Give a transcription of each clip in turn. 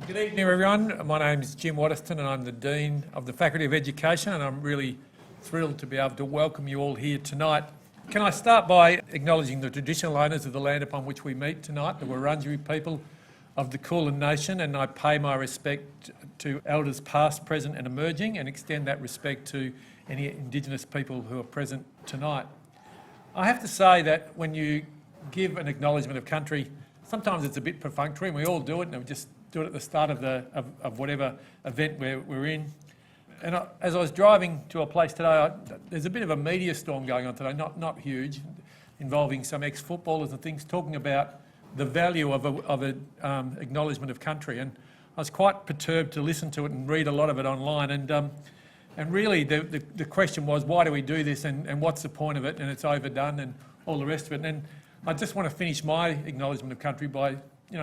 Good evening, everyone. My name is Jim Waterston and I'm the Dean of the Faculty of Education, and I'm really thrilled to be able to welcome you all here tonight. Can I start by acknowledging the traditional owners of the land upon which we meet tonight, the Wurundjeri people of the Kulin Nation, and I pay my respect to elders past, present and emerging, and extend that respect to any Indigenous people who are present tonight. I have to say that when you give an acknowledgement of country, sometimes it's a bit perfunctory, and we all do it, and we just do it at the start of whatever event we're in. And as I was driving to a place today, there's a bit of a media storm going on today, not huge, involving some ex-footballers and things, talking about the value of an acknowledgement of country. And I was quite perturbed to listen to it and read a lot of it online. And really the question was, why do we do this, and what's the point of it, and it's overdone and all the rest of it. And I just want to finish my acknowledgement of country by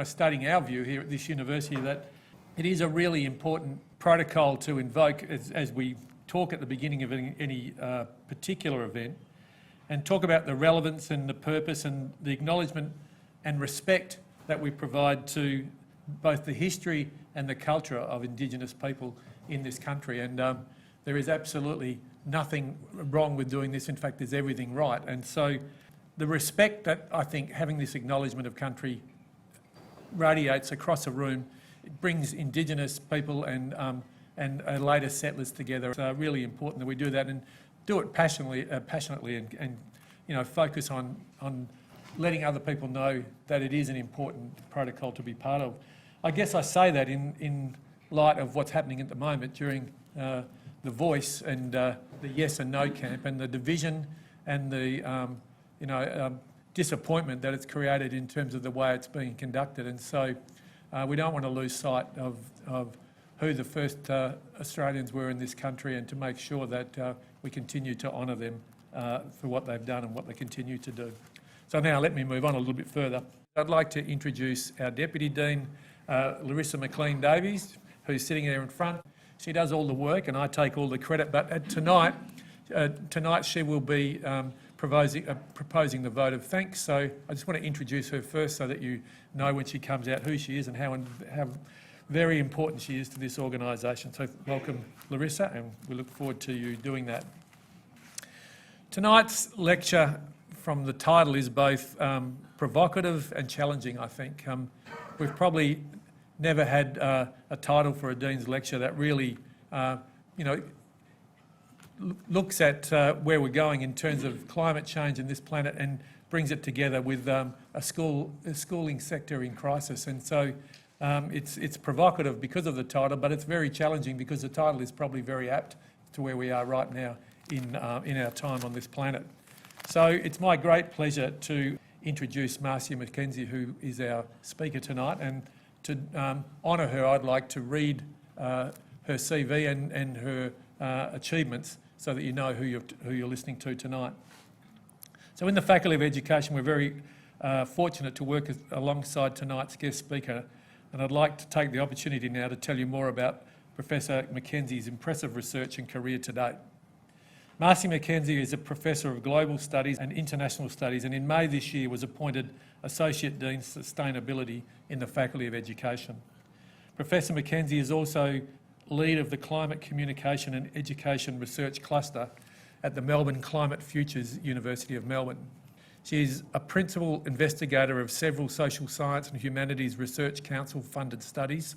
stating our view here at this university that it is a really important protocol to invoke as we talk at the beginning of any particular event, and talk about the relevance and the purpose and the acknowledgement and respect that we provide to both the history and the culture of Indigenous people in this country. And there is absolutely nothing wrong with doing this. In fact, there's everything right. And so the respect that I think having this acknowledgement of country radiates across a room, it brings Indigenous people and later settlers together. It's really important that we do that and do it passionately and focus on letting other people know that it is an important protocol to be part of. I guess I say that in light of what's happening at the moment during the Voice and the yes and no camp, and the division and the disappointment that it's created in terms of the way it's being conducted. And so we don't want to lose sight of who the first Australians were in this country, and to make sure that we continue to honour them for what they've done and what they continue to do. So now let me move on a little bit further. I'd like to introduce our Deputy Dean, Larissa McLean-Davies, who's sitting there in front. She does all the work and I take all the credit, but tonight she will be proposing the vote of thanks. So I just want to introduce her first so that you know when she comes out who she is and how very important she is to this organisation. So welcome, Larissa, and we look forward to you doing that. Tonight's lecture, from the title, is both provocative and challenging, I think. We've probably never had a title for a Dean's lecture that really looks at where we're going in terms of climate change in this planet, and brings it together with a schooling sector in crisis. And so it's provocative because of the title, but it's very challenging because the title is probably very apt to where we are right now in our time on this planet. So it's my great pleasure to introduce Marcia McKenzie, who is our speaker tonight, and to honour her, I'd like to read her CV and her achievements so that you know who you're listening to tonight. So in the Faculty of Education, we're very fortunate to work alongside tonight's guest speaker, and I'd like to take the opportunity now to tell you more about Professor McKenzie's impressive research and career to date. Marcia McKenzie is a Professor of Global Studies and International Studies, and in May this year was appointed Associate Dean Sustainability in the Faculty of Education. Professor McKenzie is also lead of the Climate Communication and Education Research Cluster at the Melbourne Climate Futures University of Melbourne. She is a principal investigator of several social science and humanities research council funded studies,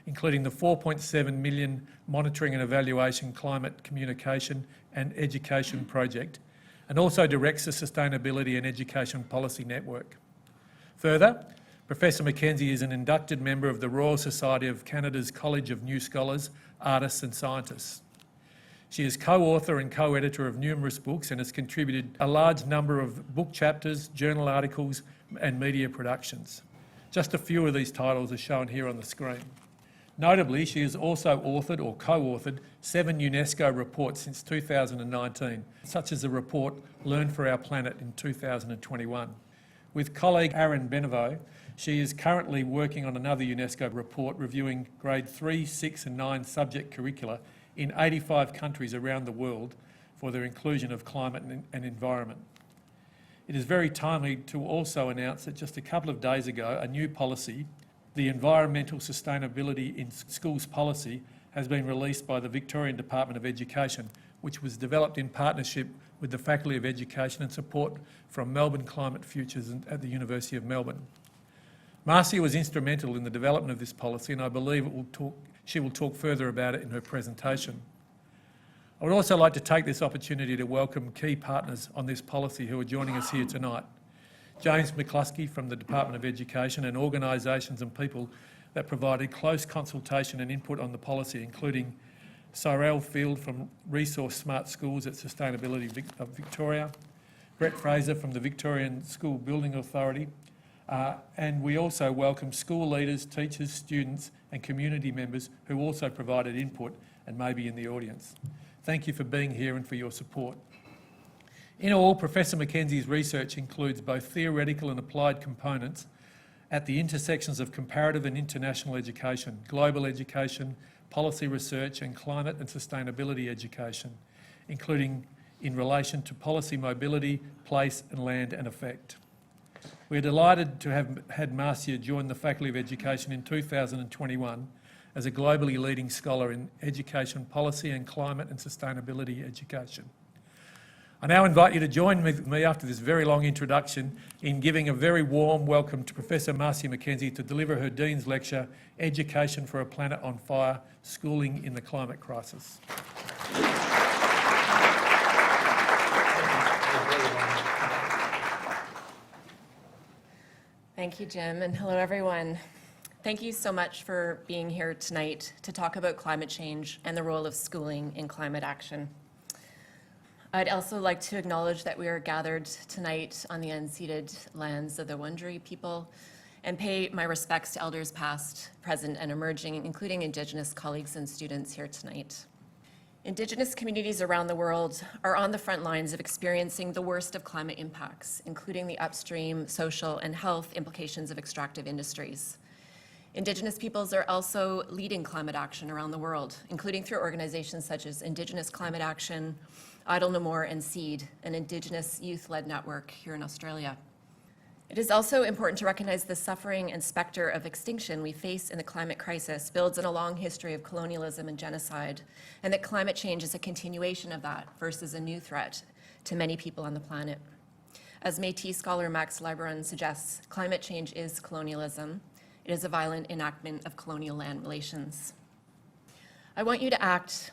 including the $4.7 million Monitoring and Evaluation Climate Communication and Education Project, and also directs the Sustainability and Education Policy Network. Further, Professor McKenzie is an inducted member of the Royal Society of Canada's College of New Scholars, Artists and Scientists. She is co-author and co-editor of numerous books and has contributed a large number of book chapters, journal articles and media productions. Just a few of these titles are shown here on the screen. Notably, she has also authored or co-authored 7 UNESCO reports since 2019, such as the report Learn for Our Planet in 2021. With colleague Aaron Beneveau, she is currently working on another UNESCO report reviewing grade 3, 6 and 9 subject curricula in 85 countries around the world for their inclusion of climate and environment. It is very timely to also announce that just a couple of days ago, a new policy, the Environmental Sustainability in Schools policy has been released by the Victorian Department of Education, which was developed in partnership with the Faculty of Education and support from Melbourne Climate Futures at the University of Melbourne. Marcia was instrumental in the development of this policy, and I believe she will talk further about it in her presentation. I would also like to take this opportunity to welcome key partners on this policy who are joining us here tonight. James McCluskey from the Department of Education and organisations and people that provided close consultation and input on the policy, including Cyrell Field from Resource Smart Schools at Sustainability of Victoria, Brett Fraser from the Victorian School Building Authority, and we also welcome school leaders, teachers, students and community members who also provided input and may be in the audience. Thank you for being here and for your support. In all, Professor McKenzie's research includes both theoretical and applied components at the intersections of comparative and international education, global education, policy research and climate and sustainability education, including in relation to policy mobility, place and land and effect. We're delighted to have had Marcia join the Faculty of Education in 2021 as a globally leading scholar in education policy and climate and sustainability education. I now invite you to join with me after this very long introduction in giving a very warm welcome to Professor Marcia McKenzie to deliver her Dean's Lecture, Education for a Planet on Fire, Schooling in the Climate Crisis. Thank you, Jim, and hello, everyone. Thank you so much for being here tonight to talk about climate change and the role of schooling in climate action. I'd also like to acknowledge that we are gathered tonight on the unceded lands of the Wurundjeri people and pay my respects to elders past, present, and emerging, including Indigenous colleagues and students here tonight. Indigenous communities around the world are on the front lines of experiencing the worst of climate impacts, including the upstream social and health implications of extractive industries. Indigenous peoples are also leading climate action around the world, including through organizations such as Indigenous Climate Action, Idle No More, and SEED, an Indigenous youth-led network here in Australia. It is also important to recognize the suffering and spectre of extinction we face in the climate crisis builds on a long history of colonialism and genocide, and that climate change is a continuation of that versus a new threat to many people on the planet. As Métis scholar Max Lebrun suggests, climate change is colonialism. It is a violent enactment of colonial land relations. I want you to act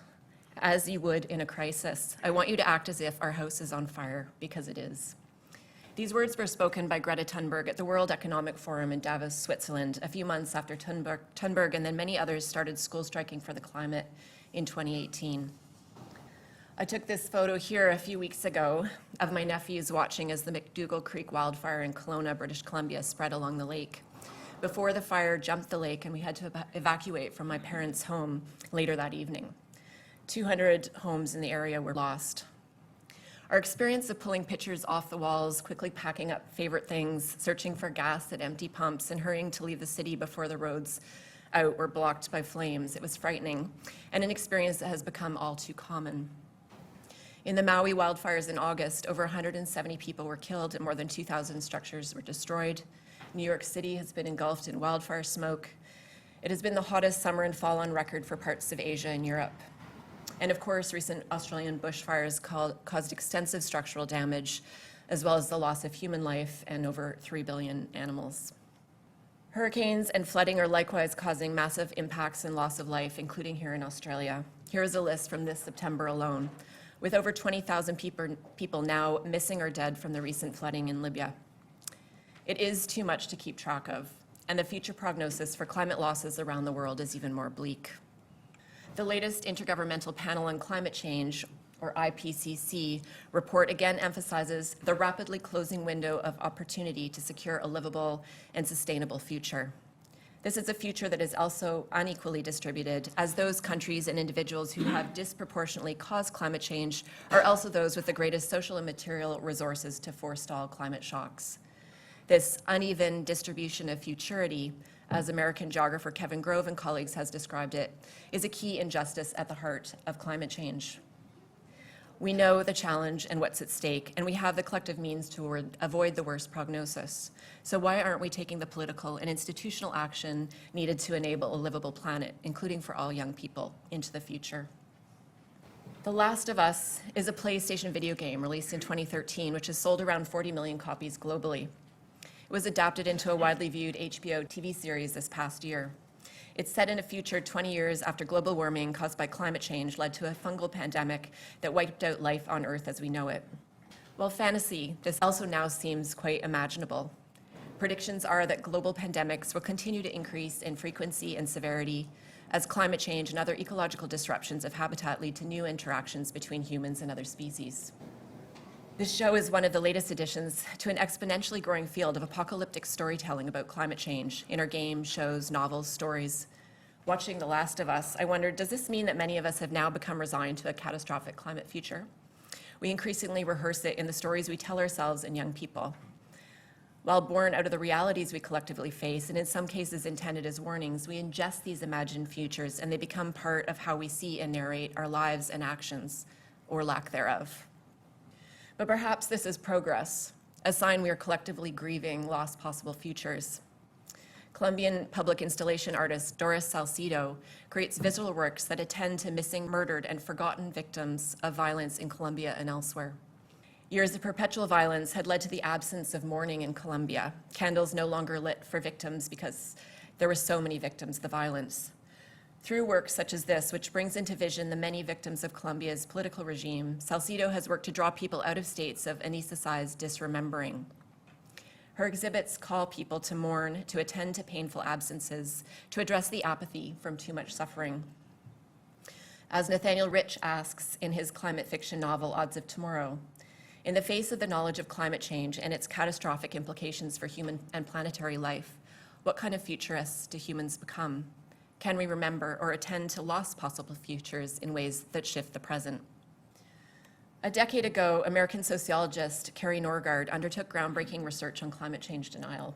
as you would in a crisis. I want you to act as if our house is on fire, because it is. These words were spoken by Greta Thunberg at the World Economic Forum in Davos, Switzerland, a few months after Thunberg and then many others started school striking for the climate in 2018. I took this photo here a few weeks ago of my nephews watching as the McDougall Creek wildfire in Kelowna, British Columbia, spread along the lake. Before the fire jumped the lake and we had to evacuate from my parents' home later that evening. 200 homes in the area were lost. Our experience of pulling pictures off the walls, quickly packing up favorite things, searching for gas at empty pumps, and hurrying to leave the city before the roads out were blocked by flames. It was frightening, and an experience that has become all too common. In the Maui wildfires in August, over 170 people were killed and more than 2,000 structures were destroyed. New York City has been engulfed in wildfire smoke. It has been the hottest summer and fall on record for parts of Asia and Europe. And of course, recent Australian bushfires caused extensive structural damage, as well as the loss of human life and over 3 billion animals. Hurricanes and flooding are likewise causing massive impacts and loss of life, including here in Australia. Here is a list from this September alone, with over 20,000 people now missing or dead from the recent flooding in Libya. It is too much to keep track of, and the future prognosis for climate losses around the world is even more bleak. The latest Intergovernmental Panel on Climate Change, or IPCC, report again emphasizes the rapidly closing window of opportunity to secure a livable and sustainable future. This is a future that is also unequally distributed, as those countries and individuals who have disproportionately caused climate change are also those with the greatest social and material resources to forestall climate shocks. This uneven distribution of futurity, as American geographer Kevin Grove and colleagues has described it, is a key injustice at the heart of climate change. We know the challenge and what's at stake, and we have the collective means to avoid the worst prognosis. So why aren't we taking the political and institutional action needed to enable a livable planet, including for all young people, into the future? The Last of Us is a PlayStation video game released in 2013, which has sold around 40 million copies globally. It was adapted into a widely viewed HBO TV series this past year. It's set in a future 20 years after global warming caused by climate change led to a fungal pandemic that wiped out life on Earth as we know it. While fantasy, this also now seems quite imaginable. Predictions are that global pandemics will continue to increase in frequency and severity as climate change and other ecological disruptions of habitat lead to new interactions between humans and other species. This show is one of the latest additions to an exponentially growing field of apocalyptic storytelling about climate change in our games, shows, novels, stories. Watching The Last of Us, I wondered, does this mean that many of us have now become resigned to a catastrophic climate future? We increasingly rehearse it in the stories we tell ourselves and young people. While born out of the realities we collectively face, and in some cases intended as warnings, we ingest these imagined futures and they become part of how we see and narrate our lives and actions, or lack thereof. But perhaps this is progress, a sign we are collectively grieving lost possible futures. Colombian public installation artist Doris Salcido creates visual works that attend to missing, murdered, and forgotten victims of violence in Colombia and elsewhere. Years of perpetual violence had led to the absence of mourning in Colombia, candles no longer lit for victims because there were so many victims of the violence. Through work such as this, which brings into vision the many victims of Colombia's political regime, Salcido has worked to draw people out of states of anesthetized disremembering. Her exhibits call people to mourn, to attend to painful absences, to address the apathy from too much suffering. As Nathaniel Rich asks in his climate fiction novel, Odds of Tomorrow, in the face of the knowledge of climate change and its catastrophic implications for human and planetary life, what kind of futurists do humans become? Can we remember or attend to lost possible futures in ways that shift the present? A decade ago, American sociologist Carrie Norgard undertook groundbreaking research on climate change denial.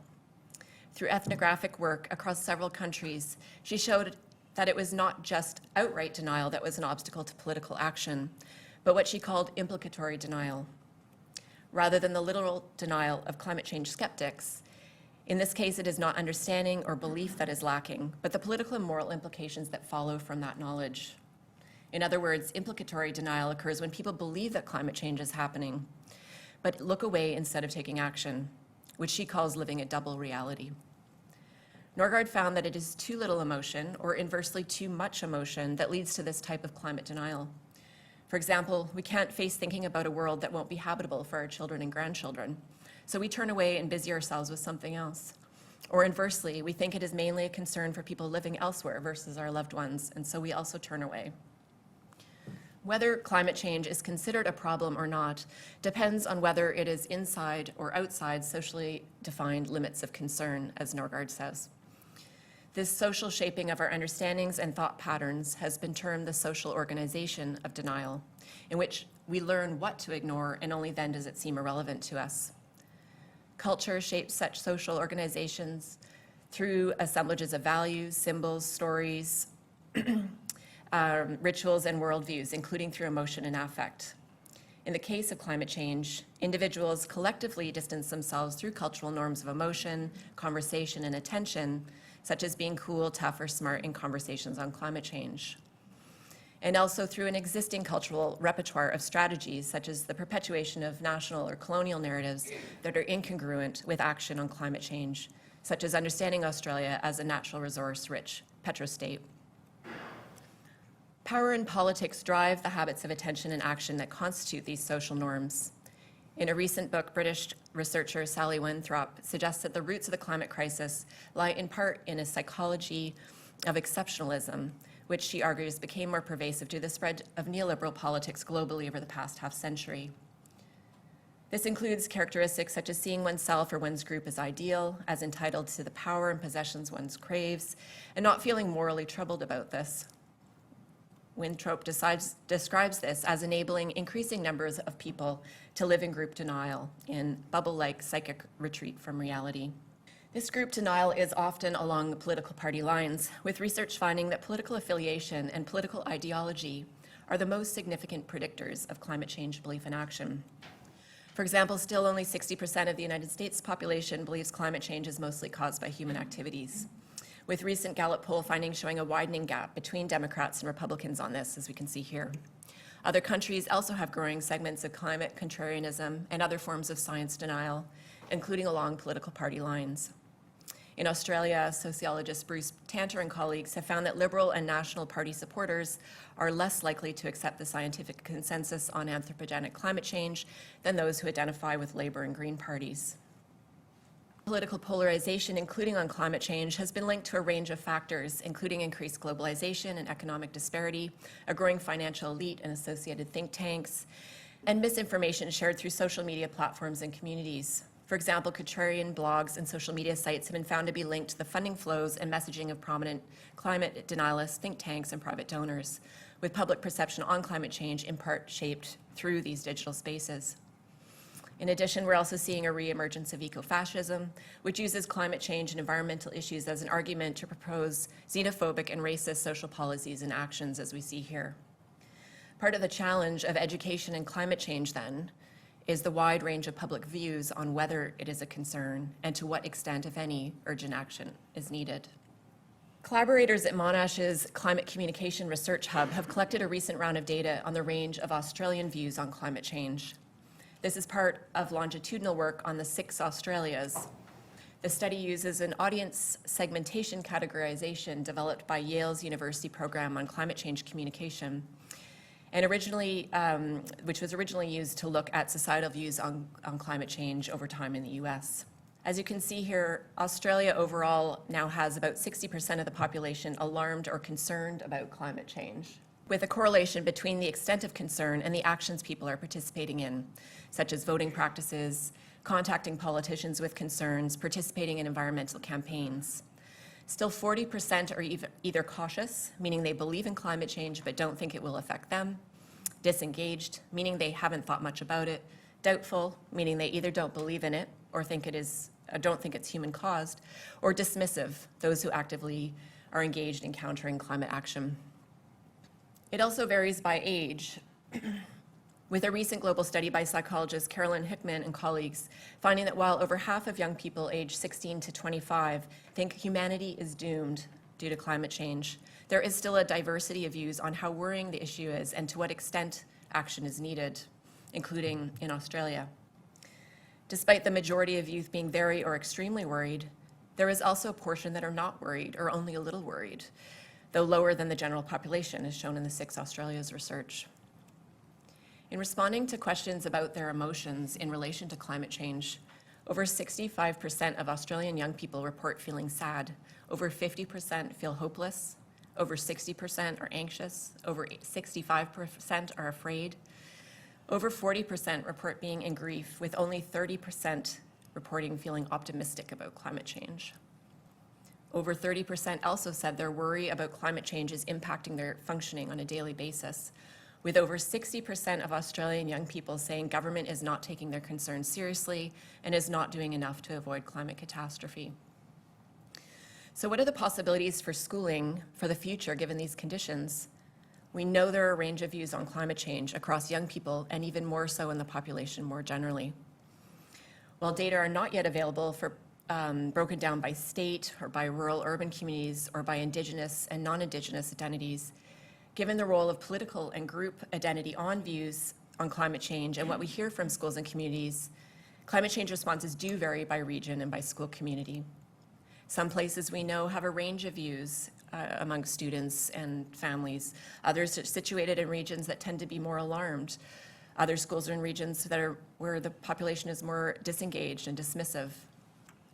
Through ethnographic work across several countries, she showed that it was not just outright denial that was an obstacle to political action, but what she called implicatory denial. Rather than the literal denial of climate change skeptics, in this case, it is not understanding or belief that is lacking, but the political and moral implications that follow from that knowledge. In other words, implicatory denial occurs when people believe that climate change is happening, but look away instead of taking action, which she calls living a double reality. Norgard found that it is too little emotion, or inversely too much emotion, that leads to this type of climate denial. For example, we can't face thinking about a world that won't be habitable for our children and grandchildren, so we turn away and busy ourselves with something else. Or inversely, we think it is mainly a concern for people living elsewhere versus our loved ones, and so we also turn away. Whether climate change is considered a problem or not depends on whether it is inside or outside socially defined limits of concern, as Norgard says. This social shaping of our understandings and thought patterns has been termed the social organization of denial, in which we learn what to ignore and only then does it seem irrelevant to us. Culture shapes such social organizations through assemblages of values, symbols, stories, rituals, and worldviews, including through emotion and affect. In the case of climate change, individuals collectively distance themselves through cultural norms of emotion, conversation, and attention, such as being cool, tough, or smart in conversations on climate change. And also through an existing cultural repertoire of strategies, such as the perpetuation of national or colonial narratives that are incongruent with action on climate change, such as understanding Australia as a natural resource-rich petrostate. Power and politics drive the habits of attention and action that constitute these social norms. In a recent book, British researcher Sally Winthrop suggests that the roots of the climate crisis lie in part in a psychology of exceptionalism, which she argues became more pervasive due to the spread of neoliberal politics globally over the past half-century. This includes characteristics such as seeing oneself or one's group as ideal, as entitled to the power and possessions one craves, and not feeling morally troubled about this. Winthrop describes this as enabling increasing numbers of people to live in group denial, in bubble-like psychic retreat from reality. This group denial is often along the political party lines, with research finding that political affiliation and political ideology are the most significant predictors of climate change belief and action. For example, still only 60% of the United States population believes climate change is mostly caused by human activities, with recent Gallup poll findings showing a widening gap between Democrats and Republicans on this, as we can see here. Other countries also have growing segments of climate contrarianism and other forms of science denial, including along political party lines. In Australia, sociologist Bruce Tanter and colleagues have found that Liberal and National Party supporters are less likely to accept the scientific consensus on anthropogenic climate change than those who identify with Labour and Green parties. Political polarization, including on climate change, has been linked to a range of factors, including increased globalization and economic disparity, a growing financial elite and associated think tanks, and misinformation shared through social media platforms and communities. For example, contrarian blogs and social media sites have been found to be linked to the funding flows and messaging of prominent climate denialists, think tanks, and private donors, with public perception on climate change in part shaped through these digital spaces. In addition, we're also seeing a re-emergence of eco-fascism, which uses climate change and environmental issues as an argument to propose xenophobic and racist social policies and actions, as we see here. Part of the challenge of education and climate change, then, is the wide range of public views on whether it is a concern and to what extent, if any, urgent action is needed. Collaborators at Monash's Climate Communication Research Hub have collected a recent round of data on the range of Australian views on climate change. This is part of longitudinal work on the 6 Australias. The study uses an audience segmentation categorization developed by Yale's University Program on Climate Change Communication, and which was originally used to look at societal views on climate change over time in the US. As you can see here, Australia overall now has about 60% of the population alarmed or concerned about climate change, with a correlation between the extent of concern and the actions people are participating in, such as voting practices, contacting politicians with concerns, participating in environmental campaigns. Still 40% are either cautious, meaning they believe in climate change but don't think it will affect them, disengaged, meaning they haven't thought much about it, doubtful, meaning they either don't believe in it or don't think it's human caused, or dismissive, those who actively are engaged in countering climate action. It also varies by age, with a recent global study by psychologist Carolyn Hickman and colleagues finding that while over half of young people aged 16 to 25 think humanity is doomed due to climate change, there is still a diversity of views on how worrying the issue is and to what extent action is needed, including in Australia. Despite the majority of youth being very or extremely worried, there is also a portion that are not worried or only a little worried, though lower than the general population, as shown in the 6 Australias research. In responding to questions about their emotions in relation to climate change, over 65% of Australian young people report feeling sad, over 50% feel hopeless, over 60% are anxious, over 65% are afraid, over 40% report being in grief, with only 30% reporting feeling optimistic about climate change. Over 30% also said their worry about climate change is impacting their functioning on a daily basis, with over 60% of Australian young people saying government is not taking their concerns seriously and is not doing enough to avoid climate catastrophe. So what are the possibilities for schooling for the future given these conditions? We know there are a range of views on climate change across young people and even more so in the population more generally. While data are not yet available for broken down by state or by rural urban communities or by Indigenous and non-Indigenous identities, given the role of political and group identity on views on climate change and what we hear from schools and communities, climate change responses do vary by region and by school community. Some places we know have a range of views among students and families. Others are situated in regions that tend to be more alarmed. Other schools are in regions that are where the population is more disengaged and dismissive.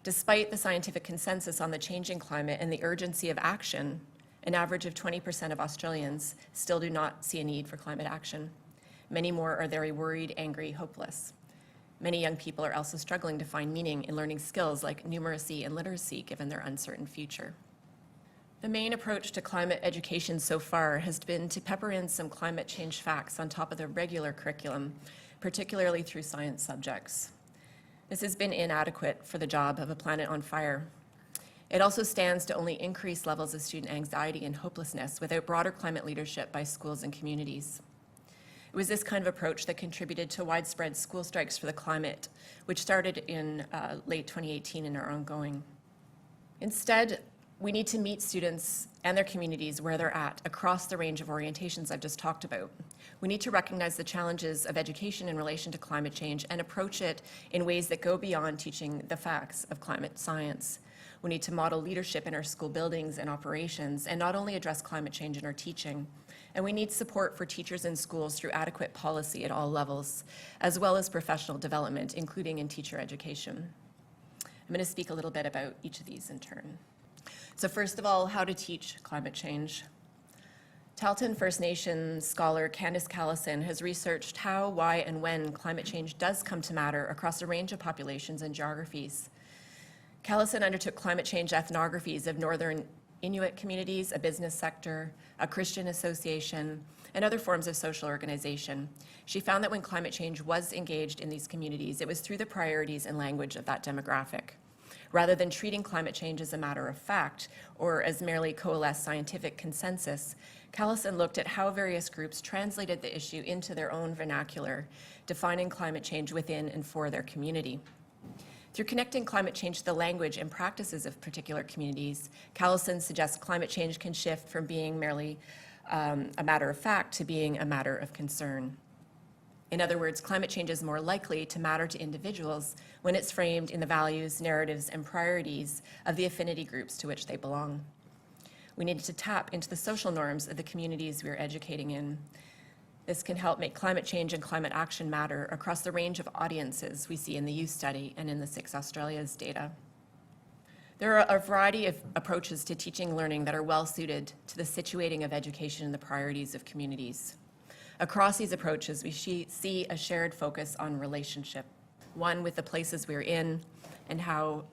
Despite the scientific consensus on the changing climate and the urgency of action, an average of 20% of Australians still do not see a need for climate action. Many more are very worried, angry, hopeless. Many young people are also struggling to find meaning in learning skills like numeracy and literacy given their uncertain future. The main approach to climate education so far has been to pepper in some climate change facts on top of the regular curriculum, particularly through science subjects. This has been inadequate for the job of a planet on fire. It also stands to only increase levels of student anxiety and hopelessness without broader climate leadership by schools and communities. It was this kind of approach that contributed to widespread school strikes for the climate, which started in late 2018 and are ongoing. Instead, we need to meet students and their communities where they're at across the range of orientations I've just talked about. We need to recognize the challenges of education in relation to climate change and approach it in ways that go beyond teaching the facts of climate science. We need to model leadership in our school buildings and operations and not only address climate change in our teaching. And we need support for teachers in schools through adequate policy at all levels, as well as professional development, including in teacher education. I'm going to speak a little bit about each of these in turn. So first of all, how to teach climate change. Tahltan First Nation scholar Candice Callison has researched how, why, and when climate change does come to matter across a range of populations and geographies. Callison undertook climate change ethnographies of northern Inuit communities, a business sector, a Christian association, and other forms of social organization. She found that when climate change was engaged in these communities, it was through the priorities and language of that demographic. Rather than treating climate change as a matter of fact or as merely coalesced scientific consensus, Callison looked at how various groups translated the issue into their own vernacular, defining climate change within and for their community. Through connecting climate change to the language and practices of particular communities, Callison suggests climate change can shift from being merely a matter of fact to being a matter of concern. In other words, climate change is more likely to matter to individuals when it's framed in the values, narratives, and priorities of the affinity groups to which they belong. We need to tap into the social norms of the communities we are educating in. This can help make climate change and climate action matter across the range of audiences we see in the youth study and in the 6 Australia's data. There are a variety of approaches to teaching learning that are well suited to the situating of education and the priorities of communities. Across these approaches, we see a shared focus on relationship, one with the places we're in and how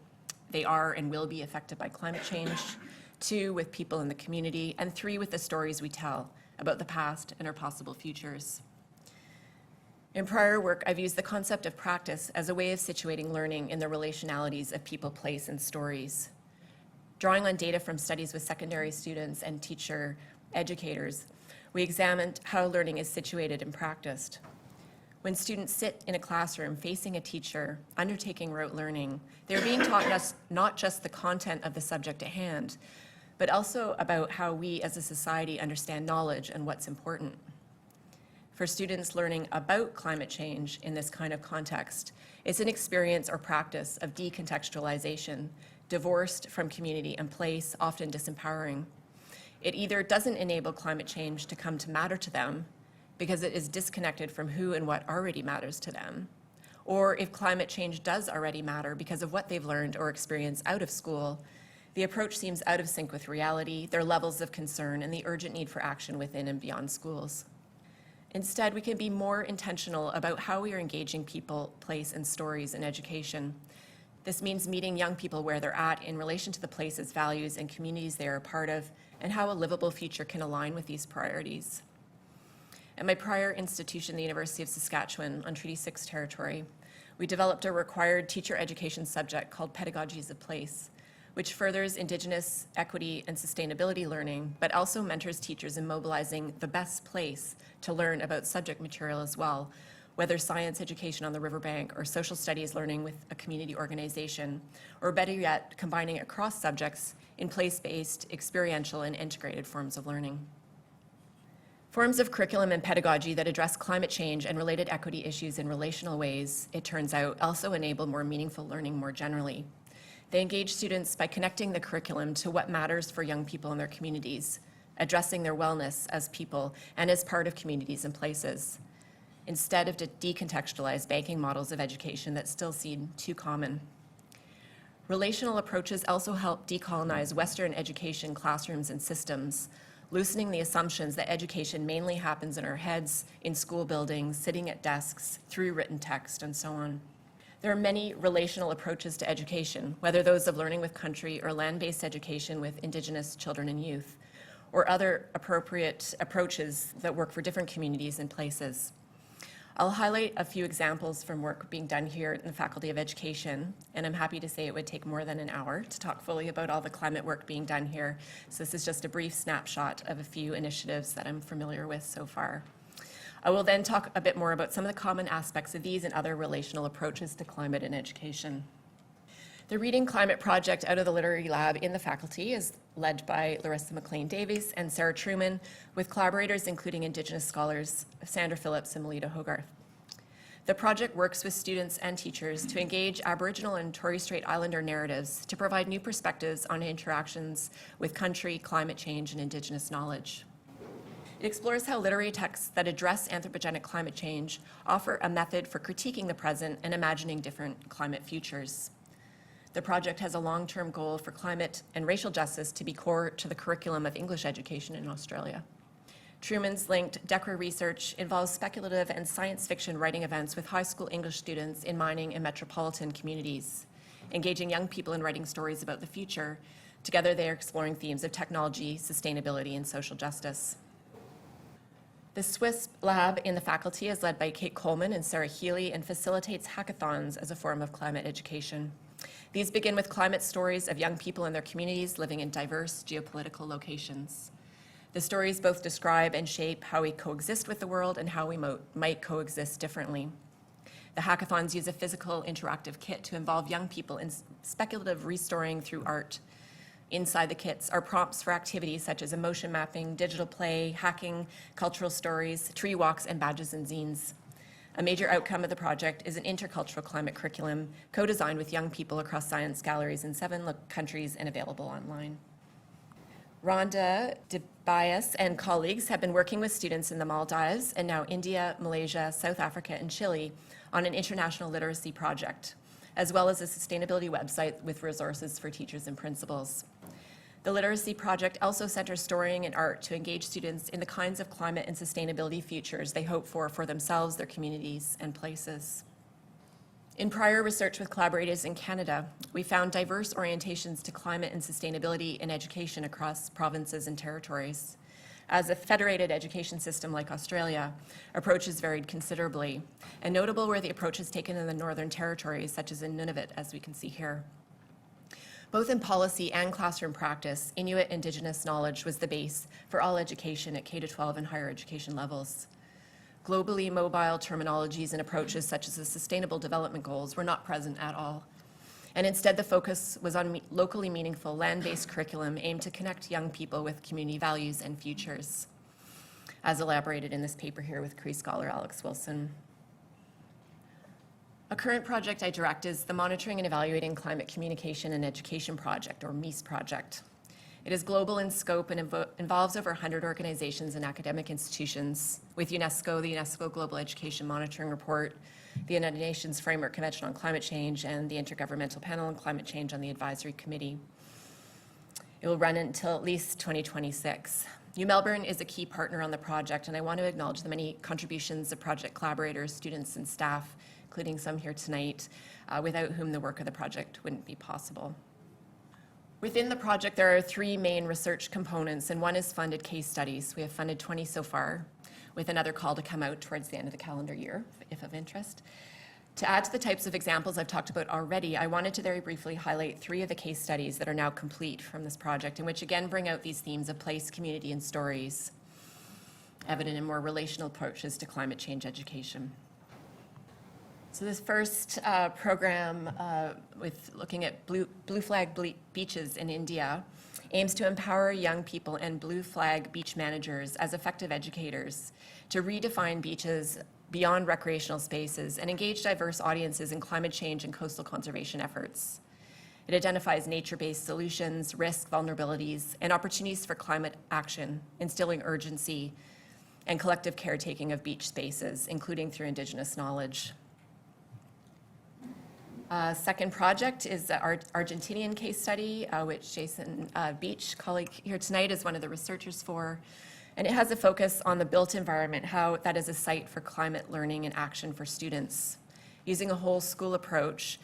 they are and will be affected by climate change, 2 with people in the community, and 3 with the stories we tell about the past and our possible futures. In prior work, I've used the concept of practice as a way of situating learning in the relationalities of people, place, and stories. Drawing on data from studies with secondary students and teacher educators, we examined how learning is situated and practiced. When students sit in a classroom facing a teacher, undertaking rote learning, they're being taught not just the content of the subject at hand, but also about how we as a society understand knowledge and what's important. For students learning about climate change in this kind of context, it's an experience or practice of decontextualization, divorced from community and place, often disempowering. It either doesn't enable climate change to come to matter to them because it is disconnected from who and what already matters to them, or if climate change does already matter because of what they've learned or experienced out of school, the approach seems out of sync with reality, their levels of concern, and the urgent need for action within and beyond schools. Instead, we can be more intentional about how we are engaging people, place, and stories in education. This means meeting young people where they're at in relation to the places, values, and communities they are a part of, and how a livable future can align with these priorities. At my prior institution, the University of Saskatchewan, on Treaty 6 territory, we developed a required teacher education subject called Pedagogies of Place, which furthers Indigenous equity and sustainability learning, but also mentors teachers in mobilizing the best place to learn about subject material as well, whether science education on the riverbank or social studies learning with a community organization, or better yet, combining across subjects in place-based, experiential, and integrated forms of learning. Forms of curriculum and pedagogy that address climate change and related equity issues in relational ways, it turns out, also enable more meaningful learning more generally. They engage students by connecting the curriculum to what matters for young people in their communities, addressing their wellness as people and as part of communities and places, instead of decontextualized banking models of education that still seem too common. Relational approaches also help decolonize Western education classrooms and systems, loosening the assumptions that education mainly happens in our heads, in school buildings, sitting at desks, through written text, and so on. There are many relational approaches to education, whether those of learning with country or land-based education with Indigenous children and youth, or other appropriate approaches that work for different communities and places. I'll highlight a few examples from work being done here in the Faculty of Education, and I'm happy to say it would take more than an hour to talk fully about all the climate work being done here. So this is just a brief snapshot of a few initiatives that I'm familiar with so far. I will then talk a bit more about some of the common aspects of these and other relational approaches to climate and education. The Reading Climate project out of the Literary Lab in the faculty is led by Larissa McLean-Davies and Sarah Truman, with collaborators including Indigenous scholars Sandra Phillips and Melita Hogarth. The project works with students and teachers to engage Aboriginal and Torres Strait Islander narratives to provide new perspectives on interactions with country, climate change, and Indigenous knowledge. It explores how literary texts that address anthropogenic climate change offer a method for critiquing the present and imagining different climate futures. The project has a long-term goal for climate and racial justice to be core to the curriculum of English education in Australia. Truman's linked DECRA research involves speculative and science fiction writing events with high school English students in mining and metropolitan communities, engaging young people in writing stories about the future. Together, they are exploring themes of technology, sustainability, and social justice. The Swiss lab in the faculty is led by Kate Coleman and Sarah Healy and facilitates hackathons as a form of climate education. These begin with climate stories of young people in their communities living in diverse geopolitical locations. The stories both describe and shape how we coexist with the world and how we might coexist differently. The hackathons use a physical interactive kit to involve young people in speculative restoring through art. Inside the kits are prompts for activities such as emotion mapping, digital play, hacking, cultural stories, tree walks, and badges and zines. A major outcome of the project is an intercultural climate curriculum co-designed with young people across science galleries in 7 countries and available online. Rhonda DeBias and colleagues have been working with students in the Maldives and now India, Malaysia, South Africa, and Chile on an international literacy project, as well as a sustainability website with resources for teachers and principals. The literacy project also centers storying and art to engage students in the kinds of climate and sustainability futures they hope for themselves, their communities, and places. In prior research with collaborators in Canada, we found diverse orientations to climate and sustainability in education across provinces and territories. As a federated education system like Australia, approaches varied considerably, and notable were the approaches taken in the Northern Territories, such as in Nunavut, as we can see here. Both in policy and classroom practice, Inuit Indigenous knowledge was the base for all education at K-12 and higher education levels. Globally mobile terminologies and approaches such as the Sustainable Development Goals were not present at all. And instead, the focus was on locally meaningful land-based curriculum aimed to connect young people with community values and futures, as elaborated in this paper here with Cree scholar Alex Wilson. A current project I direct is the Monitoring and Evaluating Climate Communication and Education Project, or MEAS project. It is global in scope and involves over 100 organizations and academic institutions, with UNESCO, the UNESCO Global Education Monitoring Report, the United Nations Framework Convention on Climate Change, and the Intergovernmental Panel on Climate Change on the Advisory Committee. It will run until at least 2026. Melbourne is a key partner on the project, and I want to acknowledge the many contributions of project collaborators, students, and staff, including some here tonight, without whom the work of the project wouldn't be possible. Within the project, there are 3 main research components, and one is funded case studies. We have funded 20 so far, with another call to come out towards the end of the calendar year, if of interest. To add to the types of examples I've talked about already, I wanted to very briefly highlight 3 of the case studies that are now complete from this project, and which again bring out these themes of place, community, and stories, evident in more relational approaches to climate change education. So this first program with looking at blue flag beaches in India aims to empower young people and blue flag beach managers as effective educators to redefine beaches beyond recreational spaces and engage diverse audiences in climate change and coastal conservation efforts. It identifies nature-based solutions, risks, vulnerabilities, and opportunities for climate action, instilling urgency and collective caretaking of beach spaces, including through Indigenous knowledge. Second project is the Argentinian case study, which Jason Beach, colleague here tonight, is one of the researchers for. And it has a focus on the built environment, how that is a site for climate learning and action for students. Using a whole school approach,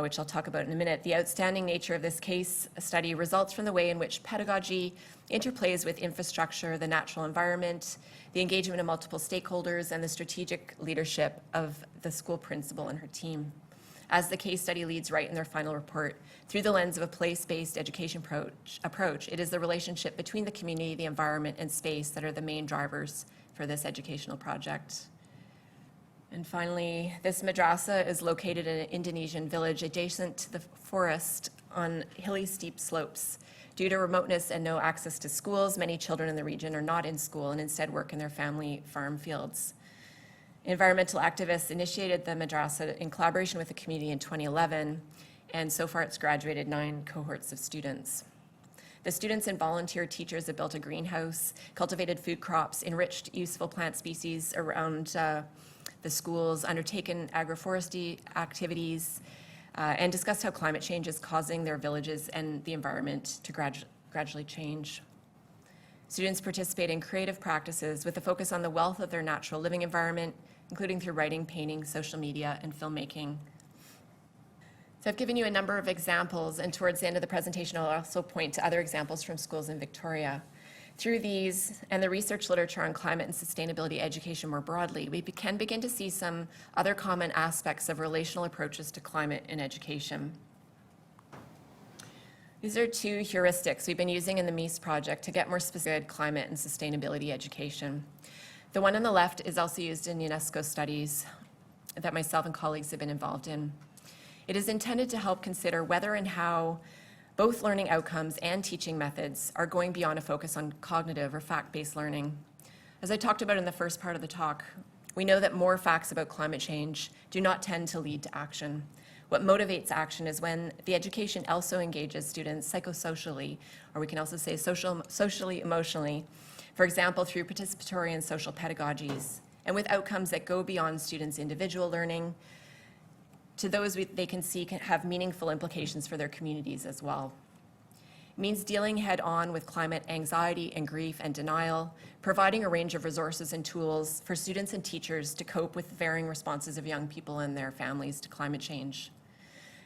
which I'll talk about in a minute, the outstanding nature of this case study results from the way in which pedagogy interplays with infrastructure, the natural environment, the engagement of multiple stakeholders, and the strategic leadership of the school principal and her team. As the case study leads right in their final report, through the lens of a place-based education approach, it is the relationship between the community, the environment, and space that are the main drivers for this educational project. And finally, this madrasa is located in an Indonesian village adjacent to the forest on hilly, steep slopes. Due to remoteness and no access to schools, many children in the region are not in school and instead work in their family farm fields. Environmental activists initiated the madrasa in collaboration with the community in 2011, and so far it's graduated 9 cohorts of students. The students and volunteer teachers have built a greenhouse, cultivated food crops, enriched useful plant species around the schools, undertaken agroforestry activities, and discussed how climate change is causing their villages and the environment to gradually change. Students participate in creative practices with a focus on the wealth of their natural living environment, including through writing, painting, social media, and filmmaking. So I've given you a number of examples, and towards the end of the presentation, I'll also point to other examples from schools in Victoria. Through these and the research literature on climate and sustainability education more broadly, we can begin to see some other common aspects of relational approaches to climate in education. These are 2 heuristics we've been using in the MEIS project to get more specific climate and sustainability education. The one on the left is also used in UNESCO studies that myself and colleagues have been involved in. It is intended to help consider whether and how both learning outcomes and teaching methods are going beyond a focus on cognitive or fact-based learning. As I talked about in the first part of the talk, we know that more facts about climate change do not tend to lead to action. What motivates action is when the education also engages students psychosocially, or we can also say socially, emotionally, for example, through participatory and social pedagogies, and with outcomes that go beyond students' individual learning to those they can see can have meaningful implications for their communities as well. It means dealing head-on with climate anxiety and grief and denial, providing a range of resources and tools for students and teachers to cope with varying responses of young people and their families to climate change.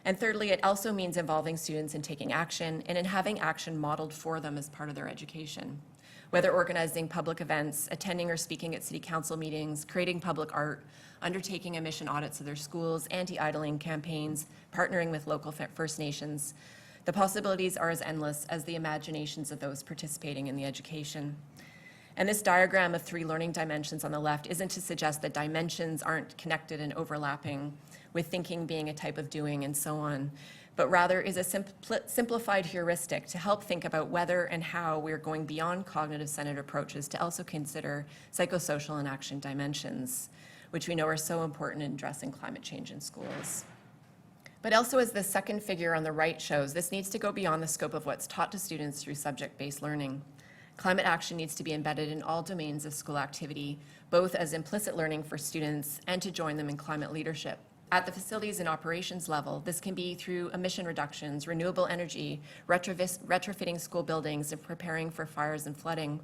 And thirdly, it also means involving students in taking action and in having action modeled for them as part of their education. Whether organizing public events, attending or speaking at city council meetings, creating public art, undertaking emission audits of their schools, anti-idling campaigns, partnering with local First Nations, the possibilities are as endless as the imaginations of those participating in the education. And this diagram of 3 learning dimensions on the left isn't to suggest that dimensions aren't connected and overlapping, with thinking being a type of doing and so on, but rather is a simplified heuristic to help think about whether and how we're going beyond cognitive-centered approaches to also consider psychosocial and action dimensions, which we know are so important in addressing climate change in schools. But also, as the second figure on the right shows, this needs to go beyond the scope of what's taught to students through subject-based learning. Climate action needs to be embedded in all domains of school activity, both as implicit learning for students and to join them in climate leadership. At the facilities and operations level, this can be through emission reductions, renewable energy, retrofitting school buildings, and preparing for fires and flooding.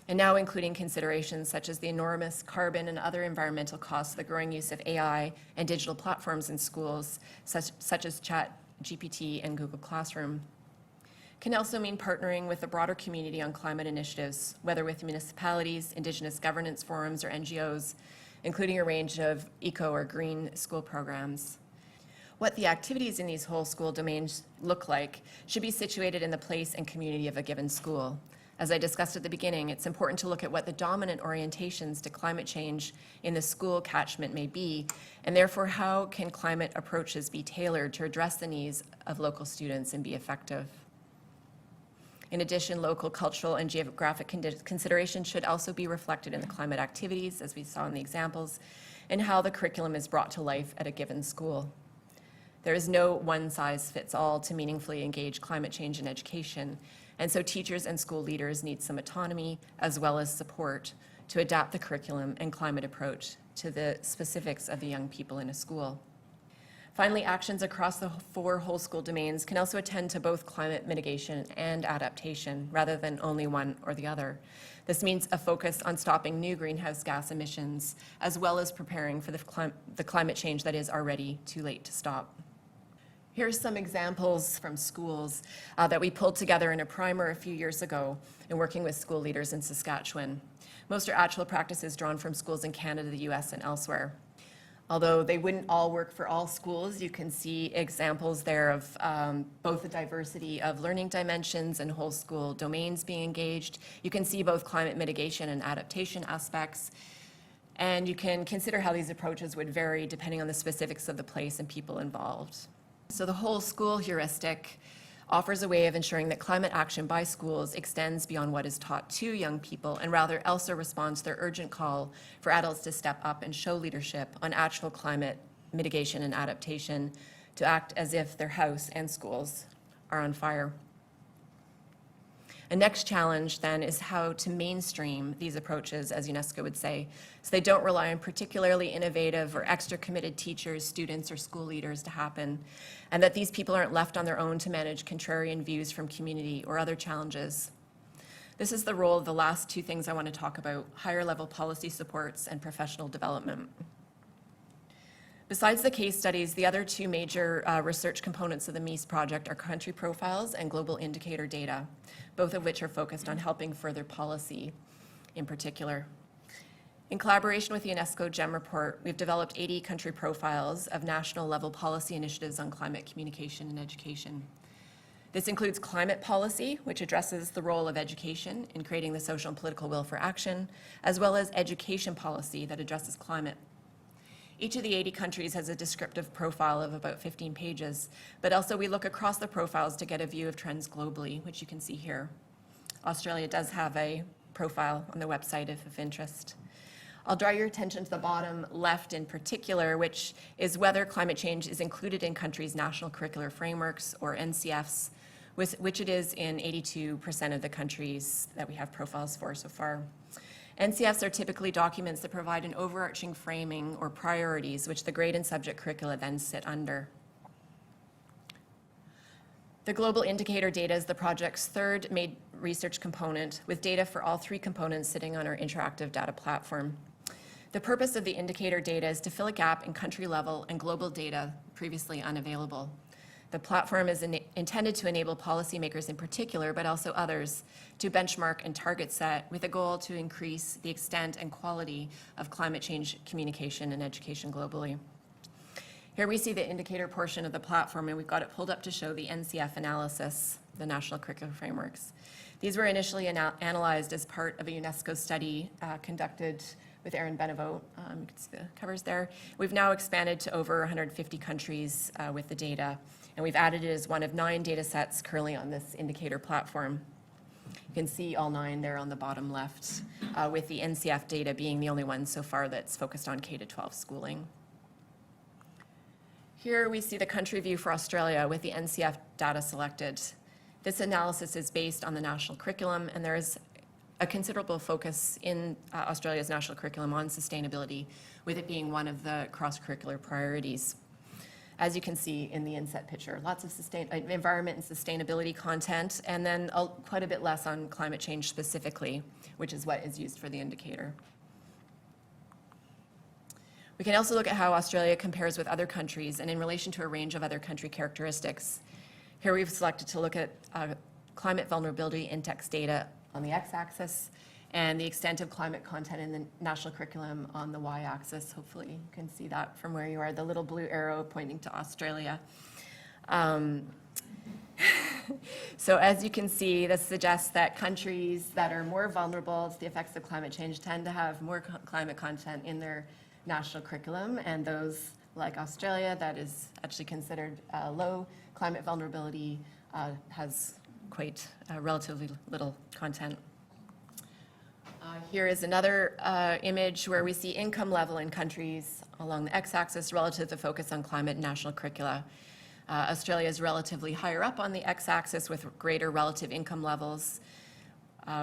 And now including considerations such as the enormous carbon and other environmental costs of the growing use of AI and digital platforms in schools, such as ChatGPT and Google Classroom. Can also mean partnering with the broader community on climate initiatives, whether with municipalities, Indigenous governance forums, or NGOs, including a range of eco or green school programs. What the activities in these whole school domains look like should be situated in the place and community of a given school. As I discussed at the beginning, it's important to look at what the dominant orientations to climate change in the school catchment may be, and therefore how can climate approaches be tailored to address the needs of local students and be effective. In addition, local cultural and geographic considerations should also be reflected in the climate activities, as we saw in the examples, and how the curriculum is brought to life at a given school. There is no one-size-fits-all to meaningfully engage climate change in education, and so teachers and school leaders need some autonomy as well as support to adapt the curriculum and climate approach to the specifics of the young people in a school. Finally, actions across the 4 whole school domains can also attend to both climate mitigation and adaptation, rather than only one or the other. This means a focus on stopping new greenhouse gas emissions, as well as preparing for the climate change that is already too late to stop. Here are some examples from schools that we pulled together in a primer a few years ago in working with school leaders in Saskatchewan. Most are actual practices drawn from schools in Canada, the US, and elsewhere. Although they wouldn't all work for all schools, you can see examples there of both the diversity of learning dimensions and whole school domains being engaged. You can see both climate mitigation and adaptation aspects. And you can consider how these approaches would vary depending on the specifics of the place and people involved. So the whole school heuristic offers a way of ensuring that climate action by schools extends beyond what is taught to young people and rather also responds to their urgent call for adults to step up and show leadership on actual climate mitigation and adaptation, to act as if their house and schools are on fire. A next challenge then is how to mainstream these approaches, as UNESCO would say, so they don't rely on particularly innovative or extra committed teachers, students, or school leaders to happen, and that these people aren't left on their own to manage contrarian views from community or other challenges. This is the role of the last two things I want to talk about: higher level policy supports and professional development. Besides the case studies, the other two major research components of the MEIS project are country profiles and global indicator data, both of which are focused on helping further policy in particular. In collaboration with the UNESCO GEM report, we've developed 80 country profiles of national level policy initiatives on climate communication and education. This includes climate policy, which addresses the role of education in creating the social and political will for action, as well as education policy that addresses climate. Each of the 80 countries has a descriptive profile of about 15 pages, but also we look across the profiles to get a view of trends globally, which you can see here. Australia does have a profile on the website if of interest. I'll draw your attention to the bottom left in particular, which is whether climate change is included in countries' national curricular frameworks, or NCFs, which it is in 82% of the countries that we have profiles for so far. NCFs are typically documents that provide an overarching framing or priorities, which the grade and subject curricula then sit under. The global indicator data is the project's third main research component, with data for all three components sitting on our interactive data platform. The purpose of the indicator data is to fill a gap in country level and global data previously unavailable. The platform is intended to enable policymakers in particular, but also others, to benchmark and target set with a goal to increase the extent and quality of climate change communication and education globally. Here we see the indicator portion of the platform, and we've got it pulled up to show the NCF analysis, the National Curricular Frameworks. These were initially analyzed as part of a UNESCO study conducted with Erin Benevot. You can see the covers there. We've now expanded to over 150 countries with the data, and we've added it as one of 9 data sets currently on this indicator platform. You can see all 9 there on the bottom left, with the NCF data being the only one so far that's focused on K-12 schooling. Here we see the country view for Australia with the NCF data selected. This analysis is based on the national curriculum, and there is a considerable focus in Australia's national curriculum on sustainability, with it being one of the cross-curricular priorities. As you can see in the inset picture, lots of environment and sustainability content, and then quite a bit less on climate change specifically, which is what is used for the indicator. We can also look at how Australia compares with other countries and in relation to a range of other country characteristics. Here we've selected to look at climate vulnerability index data on the x-axis and the extent of climate content in the national curriculum on the y-axis. Hopefully you can see that from where you are, the little blue arrow pointing to Australia. So as you can see, this suggests that countries that are more vulnerable to the effects of climate change tend to have more climate content in their national curriculum, and those like Australia that is actually considered low climate vulnerability has quite relatively little content. Here is another image where we see income level in countries along the x-axis relative to focus on climate and national curricula. Australia is relatively higher up on the x-axis with greater relative income levels,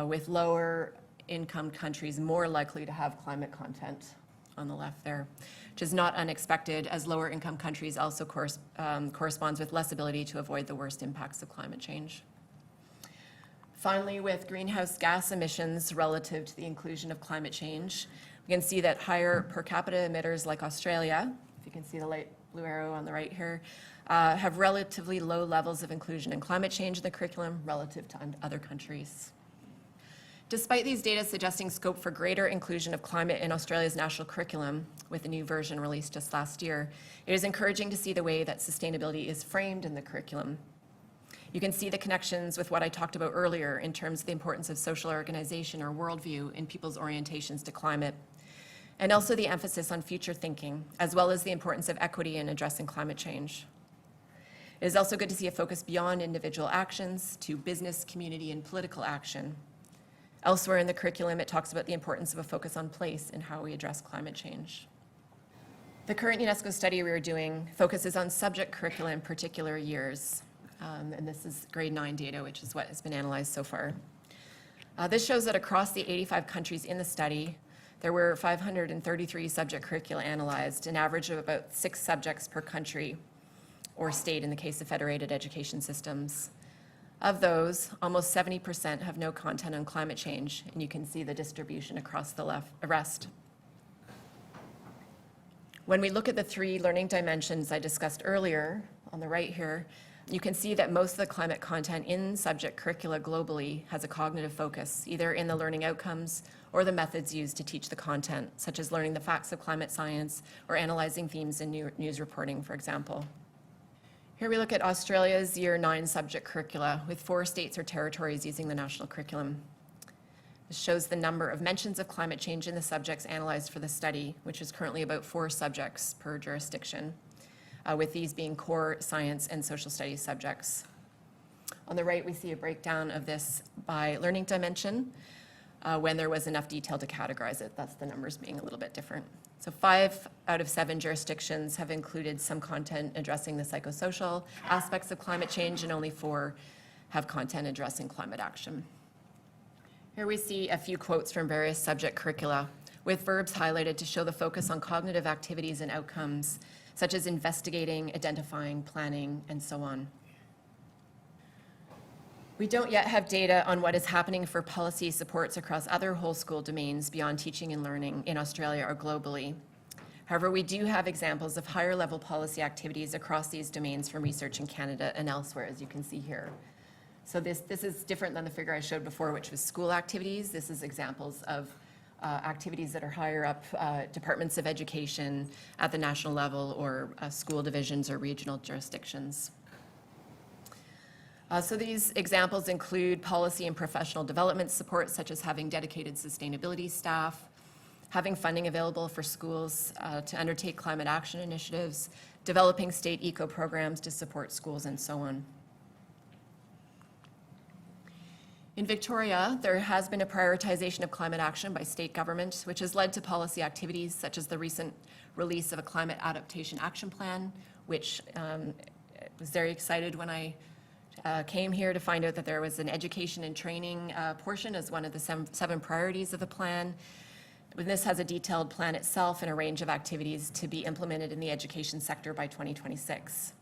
with lower income countries more likely to have climate content on the left there, which is not unexpected, as lower income countries also corresponds with less ability to avoid the worst impacts of climate change. Finally, with greenhouse gas emissions relative to the inclusion of climate change, we can see that higher per capita emitters like Australia, if you can see the light blue arrow on the right here, have relatively low levels of inclusion in climate change in the curriculum relative to other countries. Despite these data suggesting scope for greater inclusion of climate in Australia's national curriculum, with a new version released just last year, it is encouraging to see the way that sustainability is framed in the curriculum. You can see the connections with what I talked about earlier in terms of the importance of social organization or worldview in people's orientations to climate, and also the emphasis on future thinking, as well as the importance of equity in addressing climate change. It is also good to see a focus beyond individual actions to business, community, and political action. Elsewhere in the curriculum, it talks about the importance of a focus on place in how we address climate change. The current UNESCO study we are doing focuses on subject curricula in particular years, and this is grade 9 data, which is what has been analyzed so far. This shows that across the 85 countries in the study, there were 533 subject curricula analyzed, an average of about 6 subjects per country or state in the case of federated education systems. Of those, almost 70% have no content on climate change, and you can see the distribution across the rest. When we look at the 3 learning dimensions I discussed earlier, on the right here, you can see that most of the climate content in subject curricula globally has a cognitive focus, either in the learning outcomes or the methods used to teach the content, such as learning the facts of climate science or analyzing themes in news reporting, for example. Here we look at Australia's Year 9 subject curricula with 4 states or territories using the national curriculum. This shows the number of mentions of climate change in the subjects analyzed for the study, which is currently about 4 subjects per jurisdiction, with these being core science and social studies subjects. On the right, we see a breakdown of this by learning dimension when there was enough detail to categorize it. That's the numbers being a little bit different. So 5 out of 7 jurisdictions have included some content addressing the psychosocial aspects of climate change, and only 4 have content addressing climate action. Here we see a few quotes from various subject curricula, with verbs highlighted to show the focus on cognitive activities and outcomes, such as investigating, identifying, planning, and so on. We don't yet have data on what is happening for policy supports across other whole school domains beyond teaching and learning in Australia or globally. However, we do have examples of higher level policy activities across these domains from research in Canada and elsewhere, as you can see here. So this is different than the figure I showed before, which was school activities. This is examples of activities that are higher up, departments of education at the national level or school divisions or regional jurisdictions. So these examples include policy and professional development support, such as having dedicated sustainability staff, having funding available for schools to undertake climate action initiatives, developing state eco-programs to support schools, and so on. In Victoria, there has been a prioritization of climate action by state government, which has led to policy activities such as the recent release of a climate adaptation action plan, which was very excited when I came here to find out that there was an education and training portion as one of the 7 priorities of the plan. This has a detailed plan itself and a range of activities to be implemented in the education sector by 2026.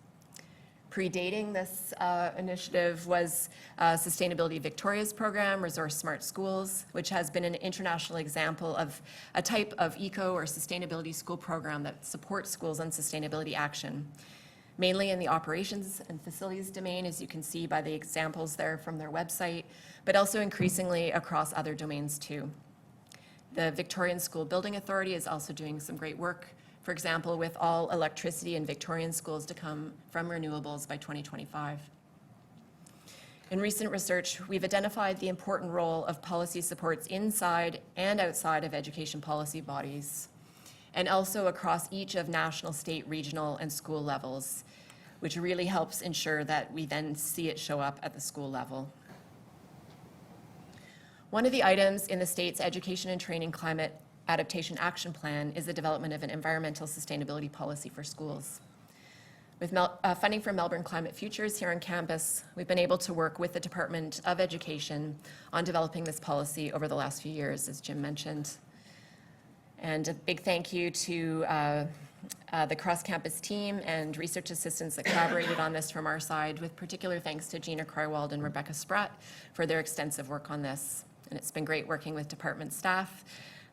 Predating this initiative was Sustainability Victoria's program, Resource Smart Schools, which has been an international example of a type of eco or sustainability school program that supports schools on sustainability action, mainly in the operations and facilities domain, as you can see by the examples there from their website, but also increasingly across other domains too. The Victorian School Building Authority is also doing some great work, for example, with all electricity in Victorian schools to come from renewables by 2025. In recent research, we've identified the important role of policy supports inside and outside of education policy bodies, and also across each of national, state, regional, and school levels, which really helps ensure that we then see it show up at the school level. One of the items in the state's Education and Training Climate Adaptation Action Plan is the development of an environmental sustainability policy for schools. With funding from Melbourne Climate Futures here on campus, we've been able to work with the Department of Education on developing this policy over the last few years, as Jim mentioned. And a big thank you to the cross-campus team and research assistants that collaborated on this from our side, with particular thanks to Gina Krywald and Rebecca Spratt for their extensive work on this. And it's been great working with department staff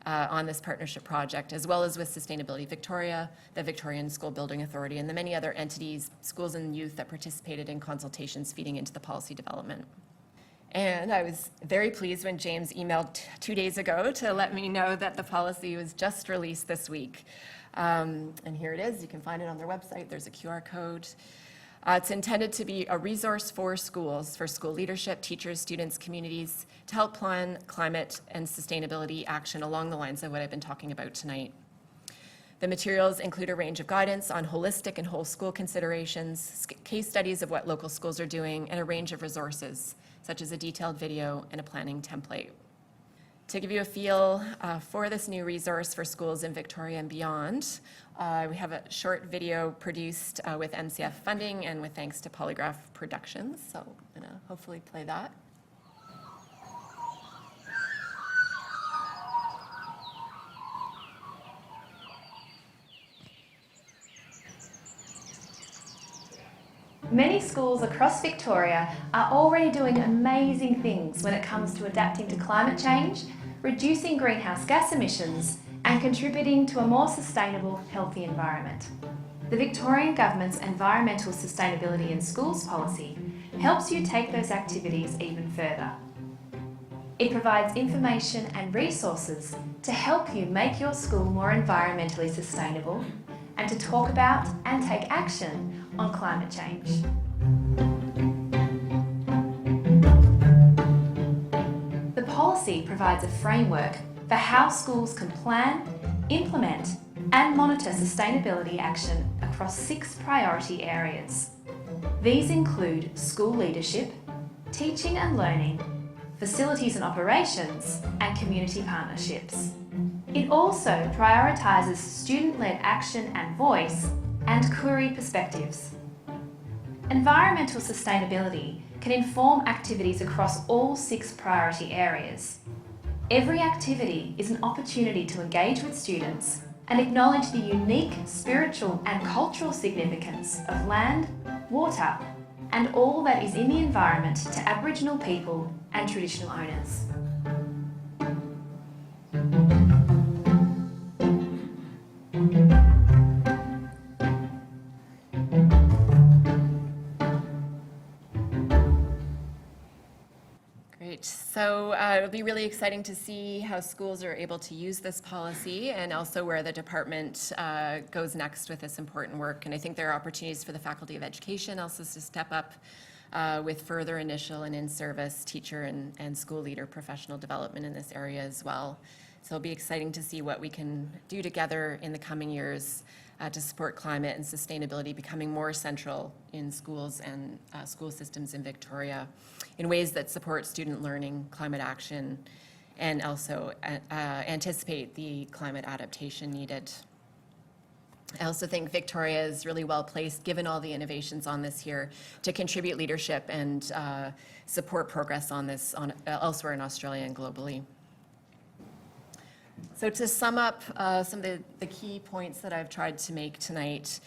on this partnership project, as well as with Sustainability Victoria, the Victorian School Building Authority, and the many other entities, schools and youth that participated in consultations feeding into the policy development. And I was very pleased when James emailed 2 days ago to let me know that the policy was just released this week. And here it is. You can find it on their website. There's a QR code. It's intended to be a resource for schools, for school leadership, teachers, students, communities, to help plan climate and sustainability action along the lines of what I've been talking about tonight. The materials include a range of guidance on holistic and whole school considerations, case studies of what local schools are doing, and a range of resources, such as a detailed video and a planning template. To give you a feel for this new resource for schools in Victoria and beyond, we have a short video produced with NCF funding and with thanks to Polygraph Productions. So I'm going to hopefully play that. Many schools across Victoria are already doing amazing things when it comes to adapting to climate change, reducing greenhouse gas emissions, and contributing to a more sustainable, healthy environment. The Victorian Government's Environmental Sustainability in Schools policy helps you take those activities even further. It provides information and resources to help you make your school more environmentally sustainable and to talk about and take action on climate change. The policy provides a framework for how schools can plan, implement and monitor sustainability action across 6 priority areas. These include school leadership, teaching and learning, facilities and operations, and community partnerships. It also prioritises student-led action and voice and Koori perspectives. Environmental sustainability can inform activities across all 6 priority areas. Every activity is an opportunity to engage with students and acknowledge the unique spiritual and cultural significance of land, water, and all that is in the environment to Aboriginal people and traditional owners. So it'll be really exciting to see how schools are able to use this policy and also where the department goes next with this important work. And I think there are opportunities for the Faculty of Education also to step up with further initial and in-service teacher and school leader professional development in this area as well. So it'll be exciting to see what we can do together in the coming years to support climate and sustainability becoming more central in schools and school systems in Victoria in ways that support student learning, climate action, and also anticipate the climate adaptation needed. I also think Victoria is really well placed, given all the innovations on this here, to contribute leadership and support progress on this elsewhere in Australia and globally. So to sum up some of the key points that I've tried to make tonight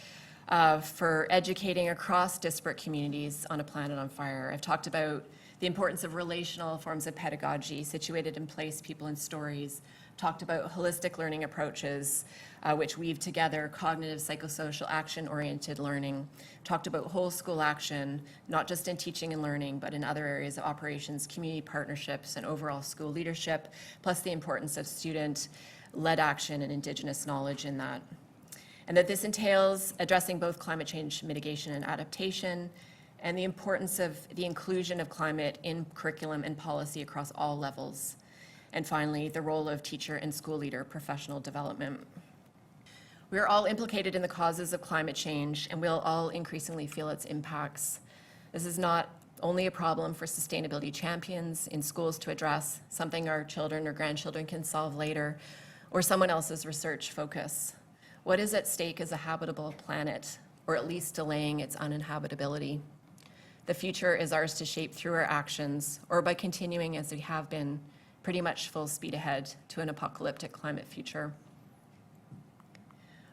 for educating across disparate communities on a planet on fire, I've talked about the importance of relational forms of pedagogy situated in place, people, and stories. Talked about holistic learning approaches, which weave together cognitive, psychosocial, action-oriented learning. Talked about whole school action, not just in teaching and learning, but in other areas of operations, community partnerships, and overall school leadership, plus the importance of student-led action and Indigenous knowledge in that. And that this entails addressing both climate change mitigation and adaptation, and the importance of the inclusion of climate in curriculum and policy across all levels. And finally, the role of teacher and school leader professional development. We are all implicated in the causes of climate change, and we'll all increasingly feel its impacts. This is not only a problem for sustainability champions in schools to address, something our children or grandchildren can solve later, or someone else's research focus. What is at stake is a habitable planet, or at least delaying its uninhabitability. The future is ours to shape through our actions, or by continuing as we have been, pretty much full speed ahead to an apocalyptic climate future.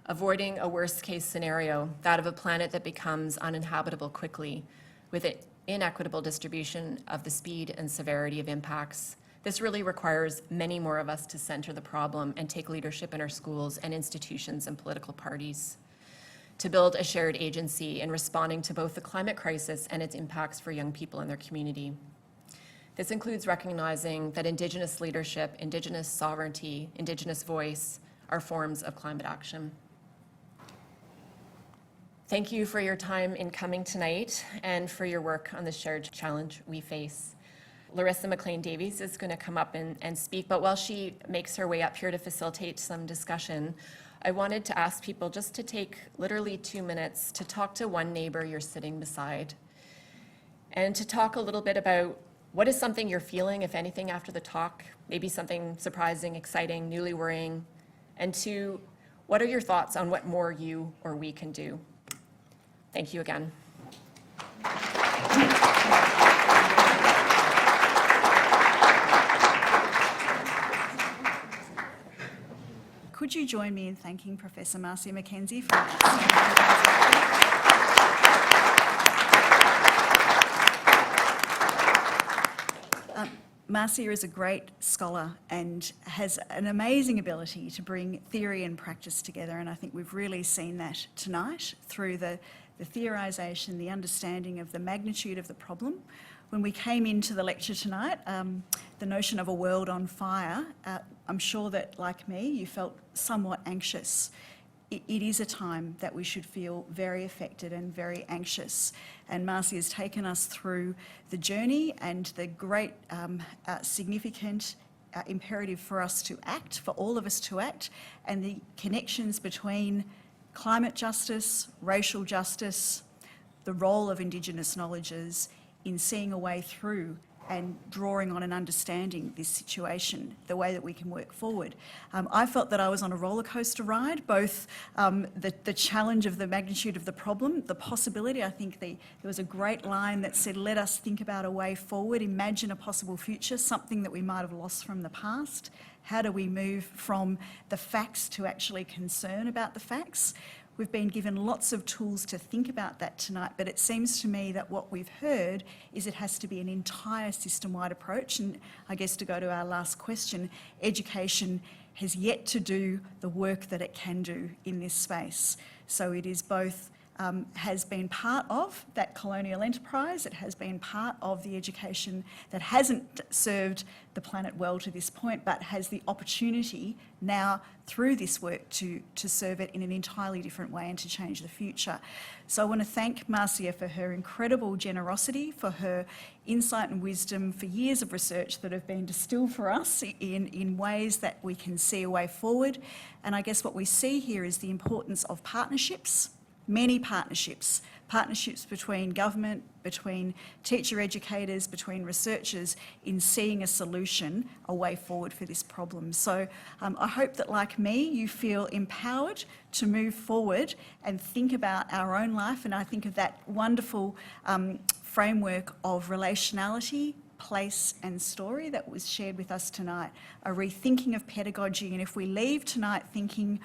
Avoiding a worst-case scenario, that of a planet that becomes uninhabitable quickly, with an inequitable distribution of the speed and severity of impacts. This really requires many more of us to center the problem and take leadership in our schools and institutions and political parties, to build a shared agency in responding to both the climate crisis and its impacts for young people and their community, This includes recognizing that Indigenous leadership, Indigenous sovereignty, Indigenous voice are forms of climate action. Thank you for your time in coming tonight and for your work on the shared challenge we face. Larissa McLean-Davies is going to come up and speak, but while she makes her way up here to facilitate some discussion, I wanted to ask people just to take literally 2 minutes to talk to one neighbor you're sitting beside and to talk a little bit about what is something you're feeling, if anything, after the talk, maybe something surprising, exciting, newly worrying, and 2, what are your thoughts on what more you or we can do? Thank you again. Could you join me in thanking Professor Marcia McKenzie for that? Marcia is a great scholar and has an amazing ability to bring theory and practice together, and I think we've really seen that tonight through the theorisation, the understanding of the magnitude of the problem. When we came into the lecture tonight, the notion of a world on fire, I'm sure that, like me, you felt somewhat anxious. It is a time that we should feel very affected and very anxious. And Marcia has taken us through the journey and the great significant imperative for us to act, for all of us to act, and the connections between climate justice, racial justice, the role of Indigenous knowledges in seeing a way through and drawing on and understanding this situation, the way that we can work forward. I felt that I was on a roller coaster ride, both the challenge of the magnitude of the problem, the possibility. I think there was a great line that said, let us think about a way forward, imagine a possible future, something that we might have lost from the past. How do we move from the facts to actually concern about the facts? We've been given lots of tools to think about that tonight, but it seems to me that what we've heard is it has to be an entire system-wide approach. And I guess to go to our last question, education has yet to do the work that it can do in this space. So it is both has been part of that colonial enterprise, it has been part of the education that hasn't served the planet well to this point, but has the opportunity now through this work to serve it in an entirely different way and to change the future. So I want to thank Marcia for her incredible generosity, for her insight and wisdom, for years of research that have been distilled for us in ways that we can see a way forward. And I guess what we see here is the importance of partnerships, many partnerships between government, between teacher educators, between researchers in seeing a solution, a way forward for this problem. So I hope that, like me, you feel empowered to move forward and think about our own life. And I think of that wonderful framework of relationality, place and story that was shared with us tonight, a rethinking of pedagogy. And if we leave tonight thinking,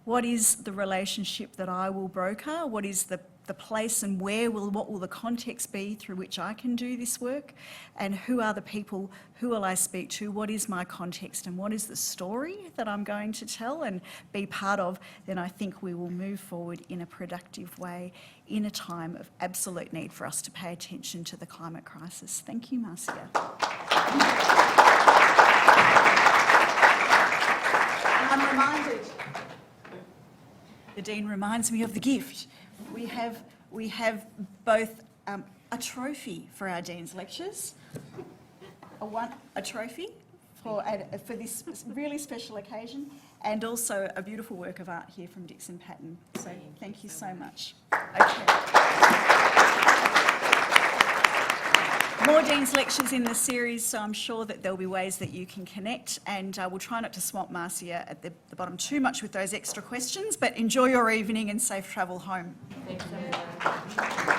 what is the relationship that I will broker? What is the place and what will the context be through which I can do this work? And who are the people, who will I speak to? What is my context and what is the story that I'm going to tell and be part of? Then I think we will move forward in a productive way in a time of absolute need for us to pay attention to the climate crisis. Thank you, Marcia. I'm reminded. The Dean reminds me of the gift. We have both a trophy for our Dean's lectures, a trophy for this really special occasion, and also a beautiful work of art here from Dixon Patton. So thank you so much. Okay. More Dean's lectures in the series, so I'm sure that there'll be ways that you can connect, and we'll try not to swamp Marcia at the bottom too much with those extra questions, but enjoy your evening and safe travel home. Thank you.